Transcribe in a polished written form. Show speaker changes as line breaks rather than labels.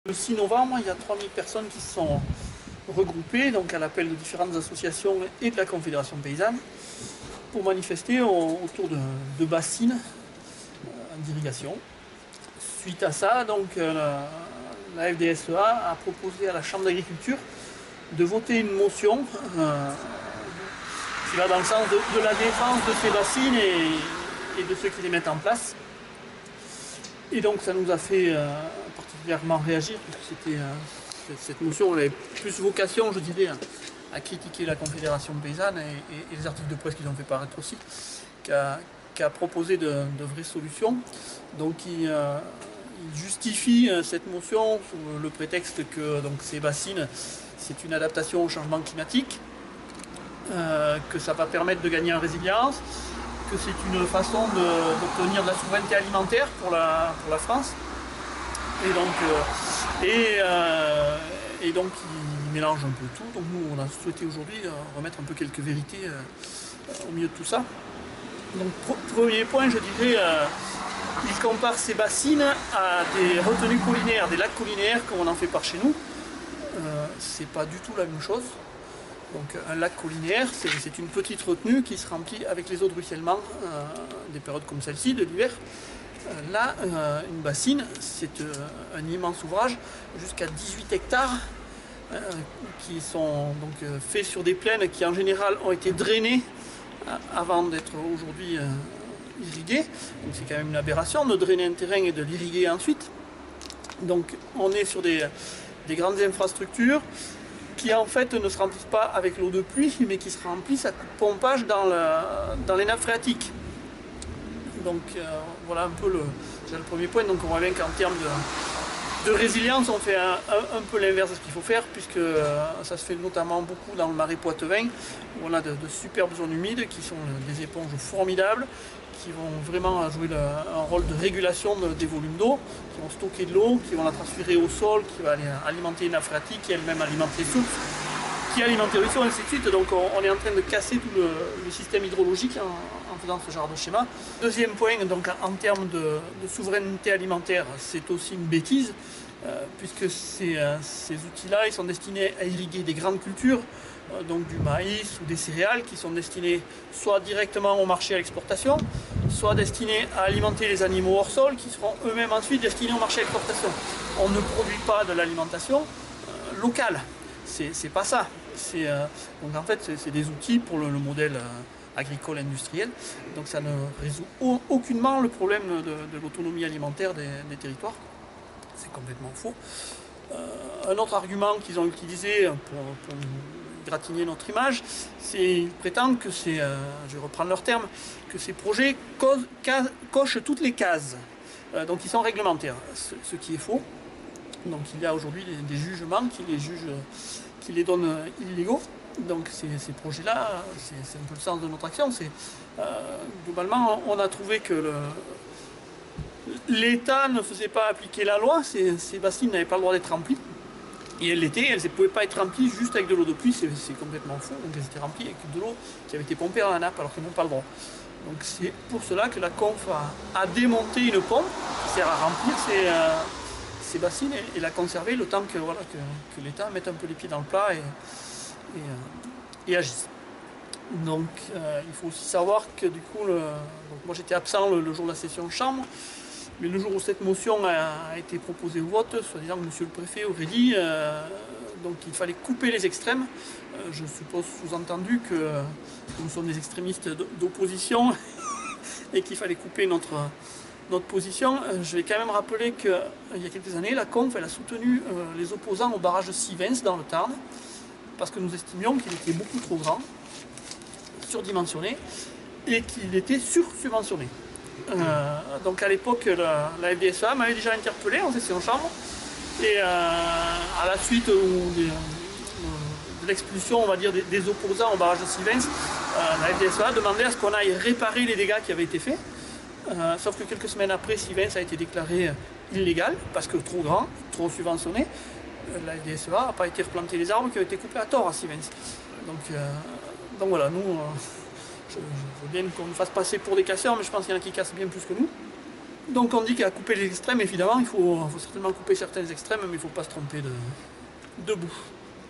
Le 6 novembre, il y a 3000 personnes qui se sont regroupées donc à l'appel de différentes associations et de la Confédération paysanne pour manifester autour de bassines d'irrigation. Suite à ça, donc, la FDSEA a proposé à la Chambre d'agriculture de voter une motion qui va dans le sens de la défense de ces bassines et de ceux qui les mettent en place. Et donc ça nous a fait particulièrement réagir, puisque cette motion avait plus vocation, je dirais, à critiquer la Confédération paysanne et les articles de presse qu'ils ont fait paraître aussi, qu'à proposer de vraies solutions. Donc il justifie cette motion sous le prétexte que donc, ces bassines, c'est une adaptation au changement climatique, que ça va permettre de gagner en résilience, que c'est une façon d'obtenir de la souveraineté alimentaire pour la France. Et donc il mélange un peu tout. Donc nous on a souhaité aujourd'hui remettre un peu quelques vérités au milieu de tout ça. Donc premier point, je dirais, il compare ces bassines à des retenues collinaires, des lacs collinaires comme on en fait par chez nous. C'est pas du tout la même chose. Donc un lac collinaire, c'est une petite retenue qui se remplit avec les eaux de ruissellement des périodes comme celle-ci, de l'hiver. Là, une bassine, c'est un immense ouvrage, jusqu'à 18 hectares, qui sont donc faits sur des plaines qui en général ont été drainées avant d'être aujourd'hui irriguées. Donc c'est quand même une aberration de drainer un terrain et de l'irriguer ensuite. Donc on est sur des grandes infrastructures qui en fait ne se remplissent pas avec l'eau de pluie, mais qui se remplissent à coup de pompage dans les nappes phréatiques. Donc voilà un peu le premier point. Donc on voit bien qu'en termes de résilience, on fait un peu l'inverse de ce qu'il faut faire, puisque ça se fait notamment beaucoup dans le marais poitevin, où on a de superbes zones humides qui sont des éponges formidables, qui vont vraiment jouer un rôle de régulation des volumes d'eau, qui vont stocker de l'eau, qui vont la transférer au sol, qui va aller alimenter une nappe phréatique, qui elle-même alimente les sources, qui alimente les ruisseaux, et ainsi de suite. Donc on est en train de casser tout le système hydrologique en faisant ce genre de schéma. Deuxième point, donc en termes de souveraineté alimentaire, c'est aussi une bêtise, puisque ces outils-là, ils sont destinés à irriguer des grandes cultures, donc du maïs ou des céréales, qui sont destinés soit directement au marché à l'exportation, soit destinés à alimenter les animaux hors sol, qui seront eux-mêmes ensuite destinés au marché à l'exportation. On ne produit pas de l'alimentation locale, c'est pas ça. Donc en fait, c'est des outils pour le modèle agricole industriel. Donc ça ne résout aucunement le problème de l'autonomie alimentaire des territoires. C'est complètement faux. Un autre argument qu'ils ont utilisé pour gratigner notre image, c'est qu'ils prétendent que je vais reprendre leur terme, que ces projets cochent toutes les cases. Donc ils sont réglementaires, ce qui est faux. Donc il y a aujourd'hui des jugements qui les donnent illégaux. Donc ces projets-là, c'est un peu le sens de notre action. Globalement, on a trouvé que l'État ne faisait pas appliquer la loi, ces bassines n'avaient pas le droit d'être remplies. Et elles ne pouvaient pas être remplies juste avec de l'eau de pluie, c'est complètement faux. Donc elles étaient remplies avec de l'eau qui avait été pompée dans la nappe alors qu'elles n'ont pas le droit. Donc c'est pour cela que la Conf a démonté une pompe qui sert à remplir ces bassines et la conserver le temps que l'État mette un peu les pieds dans le plat et agisse. Donc il faut aussi savoir que du coup, moi j'étais absent le jour de la session de chambre, mais le jour où cette motion a été proposée au vote, soi-disant que monsieur le préfet aurait dit donc il fallait couper les extrêmes. Je suppose sous-entendu que nous sommes des extrémistes d'opposition et qu'il fallait couper notre position. Je vais quand même rappeler qu'il y a quelques années, la Conf a soutenu les opposants au barrage de Sivens dans le Tarn, parce que nous estimions qu'il était beaucoup trop grand, surdimensionné, et qu'il était sursubventionné. Donc à l'époque, la FDSEA m'avait déjà interpellé en session de chambre, et à la suite de l'expulsion, on va dire, des opposants au barrage de Sivens, la FDSEA demandait à ce qu'on aille réparer les dégâts qui avaient été faits. Sauf que quelques semaines après, Sivens a été déclaré illégal, parce que trop grand, trop subventionné. La FDSEA n'a pas été replanter les arbres qui ont été coupés à tort à Sivens. Donc voilà, nous, je veux bien qu'on nous fasse passer pour des casseurs, mais je pense qu'il y en a qui cassent bien plus que nous. Donc on dit qu'à couper les extrêmes, évidemment, il faut certainement couper certains extrêmes, mais il ne faut pas se tromper de bout.